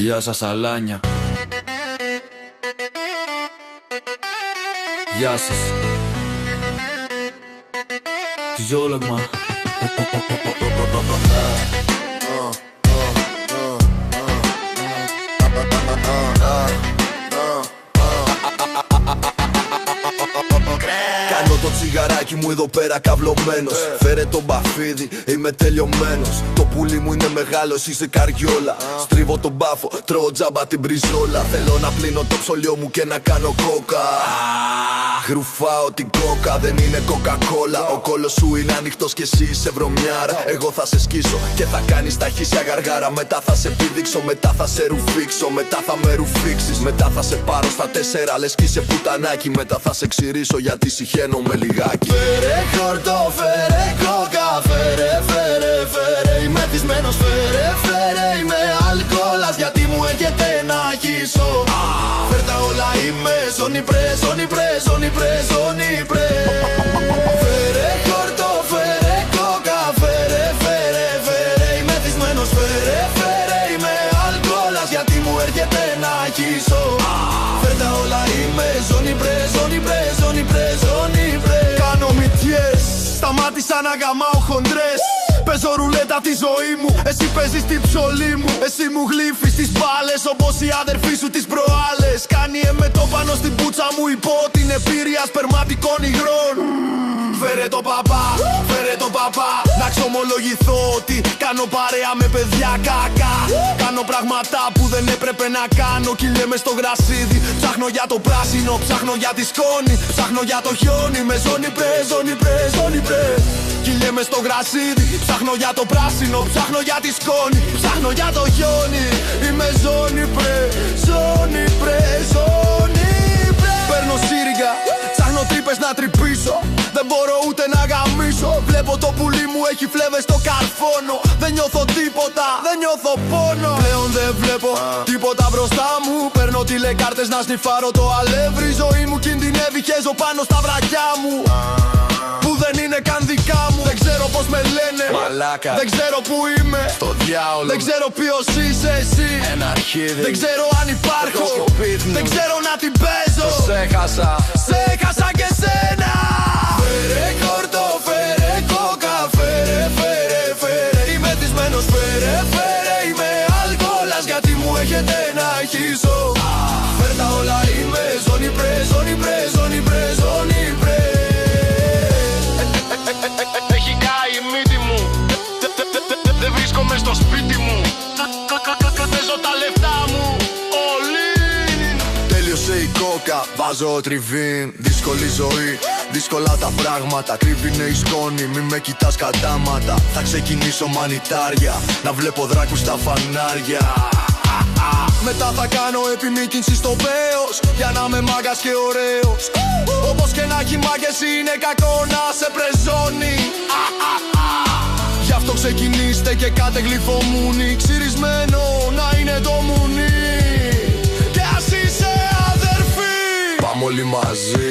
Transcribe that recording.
Γεια σας αλάνια. Γεια σας. Τιζόλογμα. Κάνω το τσιγαράκι μου εδώ πέρα καυλωμένος. Φέρε τον μπαφίδι, είμαι τελειωμένος. Το πουλί μου είναι μεγάλο, εσύ είσαι καριόλα. Στρίβω τον μπάφο, τρώω τζάμπα την μπριζόλα. Θέλω να πλύνω το ψωλιό μου και να κάνω κόκα. Γρουφάω την κόκα, δεν είναι κοκακόλα. Ο κόλος σου είναι ανοιχτός και εσύ είσαι βρωμιάρα. Εγώ θα σε σκίσω και θα κάνεις ταχύσια γαργάρα. Μετά θα σε επιδείξω, μετά θα σε ρουφήξω. Μετά θα με ρουφήξεις, μετά θα σε πάρω στα 4 λες κι είσαι πουτανάκι. Μετά θα σε ξυρίσω γιατί συχαίνομαι λιγάκι. Φέρε χορτό, φέρε κόκα, φέρε, φέρε, φέρε. Είμαι θυσμένος, φέρε, φέρε. Είμαι αλκοόλας γιατί μου έρχεται να αγγίσω. Φέρτα όλα, είμαι ζώνη πρέ, ζώνη πρέ, ζώνη πρέ, ζώνη πρέ. Φέρε χορτό, φέρε κόκα, φέρε, φέρε, φέρε. Είμαι θυσμένος, φέρε, φέρε. Είμαι αλκοόλας γιατί μου έρχεται να αγγίσω. Φέρτα όλα, είμαι ζώνη πρέ, ζώνη πρέ, ζώνη πρέ, ζώνη πρέ. Κάνω μυτιές, σταμάτησα να γαμάω χοντρές. Παίζω ρουλέτα τη ζωή μου, εσύ παίζεις την ψωλή μου. Εσύ μου γλύφεις τις μπάλες όπως οι αδερφοί σου τις προάλλες. Κάνει εμετό πάνω στην πουτσα μου υπό την επίρρεια σπερματικών υγρών. Φέρε το παπά, φέρε το παπά. Να ξομολογηθώ ότι κάνω παρέα με παιδιά κακά. Κάνω πράγματα που δεν έπρεπε να κάνω. Κυλιέμαι στο γρασίδι, ψάχνω για το πράσινο, ψάχνω για τη σκόνη. Ψάχνω για το χιόνι, με ζώνη πρέ, ζώνη πρέ, ζώνη πρέ. Κυλιέμαι στο γρασίδι, ψάχνω για το πράσινο, ψάχνω για τη σκόνη. Ψάχνω για το χιόνι, είμαι ζώνη πρέ, ζώνη πρέ, ζώνη πρέ. Παίρνω σύριγγα, ψάχνω τρύπες να τρυπήσω. Δεν μπορώ ούτε να γαμίσω. Βλέπω το πουλί μου έχει φλέβες στο καρφώνο. Δεν νιώθω τίποτα, δεν νιώθω πόνο. Πλέον δεν βλέπω τίποτα μπροστά μου. Παίρνω τηλεκάρτες να σνιφάρω το αλεύρι. Η ζωή μου κινδυνεύει, χέζω πάνω στα βρακιά μου που δεν είναι καν δικά μου. Δεν ξέρω πως με λένε μαλάκα. Δεν ξέρω που είμαι, στο διάολο. δεν ξέρω ποιος είσαι εσύ. Ένα αρχίδι. Δεν ξέρω αν υπάρχω, δεν ξέρω να την παίζω. Σε έχασα, σε έχασα και σένα. Φέρε χορτό, φέρε κόκα, φέρε, φέρε, φέρε. Είμαι θυσμένος, φέρε, φέρε. Είμαι αλκοόλας γιατί μου έχετε να αρχίσω. Φέρτα όλα, είμαι ζώνη πρέ, ζώνη πρέ, ζώνη πρέ, ζώνη πρέ. Έχει κάει η μύτη μου. Δεν βρίσκομαι στο σπίτι μου. Παίζω τα λεφτά μου όλοι. τέλειωσε η κόκα, βάζω τριβήν. Δύσκολη ζωή, δύσκολα τα πράγματα. Κρύβει είναι η σκόνη, μη με κοιτάς κατάματα. Θα ξεκινήσω μανιτάρια, να βλέπω δράκους στα φανάρια. Μετά θα κάνω επιμήκυνση στο πέος για να είμαι μάγκας και ωραίος. Όπως και να έχει μάγκες είναι κακό να σε πρεζώνει. Γι' αυτό ξεκινήστε και κάτε γλυφομούνι. Ξυρισμένο να είναι το μουνί. Και ας είσαι αδερφή, πάμε όλοι μαζί.